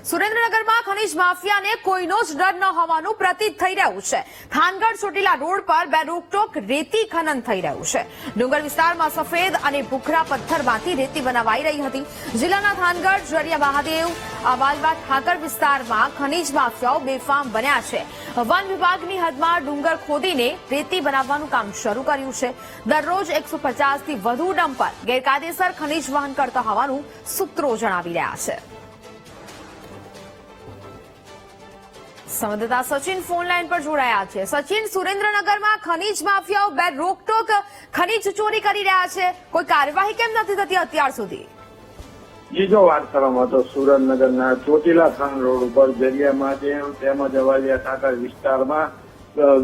સુરેન્દ્રનગરમાં ખનીજ માફિયાને કોઈનો જ ડર ન હોવાનું પ્રતીત થઈ રહ્યું છે। થાનગઢ ચોટીલા રોડ પર બે રોકટોક રેતી ખનન થઈ રહ્યું છે। ડુંગર વિસ્તારમાં સફેદ અને ભૂખરા પથ્થરમાંથી રેતી બનાવાઈ રહી હતી। જિલ્લાના થાનગઢ જરિયા મહાદેવ વાલવા ઠાકર વિસ્તારમાં ખનીજ માફિયાઓ બેફામ બન્યા છે। વન વિભાગની હદમાં ડુંગર ખોદીને રેતી બનાવવાનું કામ શરૂ કર્યું છે। દરરોજ 150 થી વધુ ડમ્પર ગેરકાયદેસર ખનીજ વહન કરતા હોવાનું સૂત્રો જણાવી રહ્યા છે। સંવાદદાતા સચિન ફોન લાઈન પર જોડાયા છે। સચિન, સુરેન્દ્રનગરમાં ખનીજ માફિયાઓ બે રોકટોક ખનીજ ચોરી કરી રહ્યા છે, કોઈ કાર્યવાહી કેમ નથી થતી અત્યાર સુધી? બીજો વાત કરવામાં તો સુરેન્દ્રનગરના ચોટીલા થાન રોડ ઉપર જરિયા મહાદેવ તેમજ અવાલિયા ઠાકર વિસ્તારમાં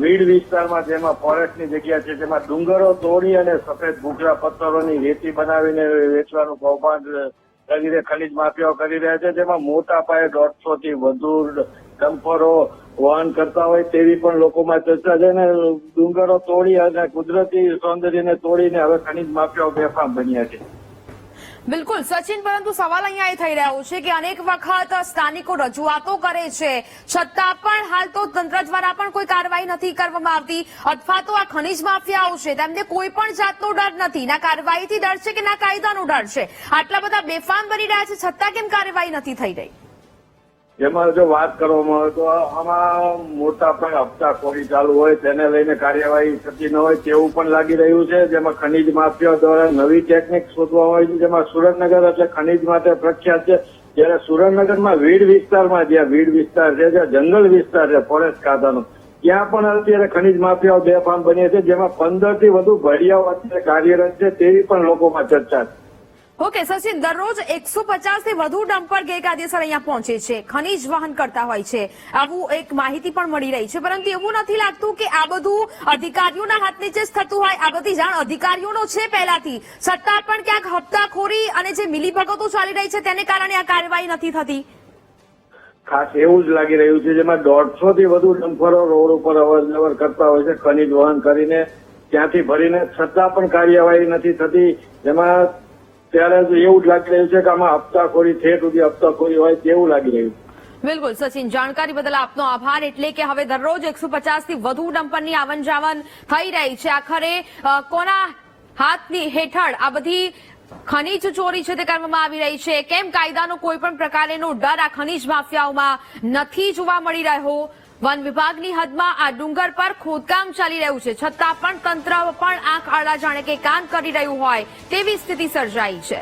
વીડ વિસ્તારમાં જેમાં ફોરેસ્ટની જગ્યા છે તેમાં ડુંગરો તોડી અને સફેદ ભૂખરા પથ્થરોની રેતી બનાવીને વેચવાનું કૌભાંડ કરીને ખનીજ માફિયાઓ કરી રહ્યા છે। જેમાં મોટા પાયે 150 થી વધુ ડમ્પરો વહન કરતા હોય તેવી પણ લોકોમાં ચર્ચા છે ને ડુંગરો તોડી અને કુદરતી સૌંદર્યને તોડીને હવે ખનીજ માફિયાઓ બેફામ બન્યા છે। બિલકુલ સચિન, પરંતુ સવાલ અહીંયા એ થઈ રહ્યો છે કે અનેક વખત સ્થાનિકો રજૂઆતો કરે છે, છતાં પણ હાલ તો તંત્ર દ્વારા પણ કોઈ કાર્યવાહી નથી કરવામાં આવતી, અથવા તો આ ખનીજ માફિયાઓ છે તેમને કોઈ પણ જાતનો ડર નથી, ના કાર્યવાહીથી ડર છે કે ના કાયદાનો ડર છે। આટલા બધા બેફામ બની રહ્યા છે છતાં કેમ કાર્યવાહી નથી થઈ રહી? જેમાં જો વાત કરવામાં આવે તો આમાં મોટા પાયે હપ્તાખોરી ચાલુ હોય તેને લઈને કાર્યવાહી થતી ન હોય તેવું પણ લાગી રહ્યું છે। જેમાં ખનીજ માફિયા દ્વારા નવી ટેકનિક શોધવામાં આવી છે, જેમાં સુરેન્દ્રનગર એટલે ખનીજ માટે પ્રખ્યાત છે। જ્યારે સુરેન્દ્રનગરમાં વીડ વિસ્તારમાં જ્યાં વીડ વિસ્તાર છે, જ્યાં જંગલ વિસ્તાર છે ફોરેસ્ટ ખાતાનો, ત્યાં પણ અત્યારે ખનીજ માફિયાઓ બેફામ બન્યા છે। જેમાં 15 થી વધુ ભડિયાઓ અત્યારે કાર્યરત છે તેવી પણ લોકોમાં ચર્ચા છે। ઓકે સચિન, દરરોજ 150 થી વધુ ડમ્પર ગેરકાયદેસર અહીંયા પહોંચે છે, ખનીજ વહન કરતા હોય છે, આવું એક માહિતી પણ મળી રહી છે, પરંતુ એવું નથી લાગતું કે આ બધું અધિકારીઓના હાથ નીચે જ થતું હોય? આ બધી જાણ અધિકારીઓનો છે પહેલાથી, છતાં પણ ક્યાંક હપ્તાખોરી અને જે મિલીભગતો ચાલી રહી છે તેને કારણે આ કાર્યવાહી નથી થતી? ખાસ એવું જ લાગી રહ્યું છે। જેમાં 150 થી વધુ ડમ્પરો રોડ ઉપર અવરજવર કરતા હોય છે ખનીજ વહન કરીને, ત્યાંથી ભરીને, છતાં પણ કાર્યવાહી નથી થતી। જેમાં ત્યારે એવું જ લાગી રહ્યું છે કે આમાં હપ્તાખોરી ઠેઠ સુધી હપ્તાખોરી હોય તેવું લાગી રહ્યું છે। બિલકુલ સચિન, જાણકારી બદલ આપનો આભાર। એટલે કે હવે દરરોજ 150 થી વધુ ડમ્પરની આવન જાવન થઈ રહી છે। આખરે કોના હાથની હેઠળ આ બધી ખનીજ ચોરી છે તે કરવામાં આવી રહી છે? કેમ કાયદાનો કોઈ પણ પ્રકારનો ડર આ ખનીજ માફિયાઓમાં નથી જોવા મળી રહ્યો? વન વિભાગની હદમાં આ ડુંગર પર ખોદકામ ચાલી રહ્યું છે, છતાં પણ તંત્ર પણ આંખ આડા જાણે કે કાન કરી રહ્યું હોય તેવી સ્થિતિ સર્જાઈ છે।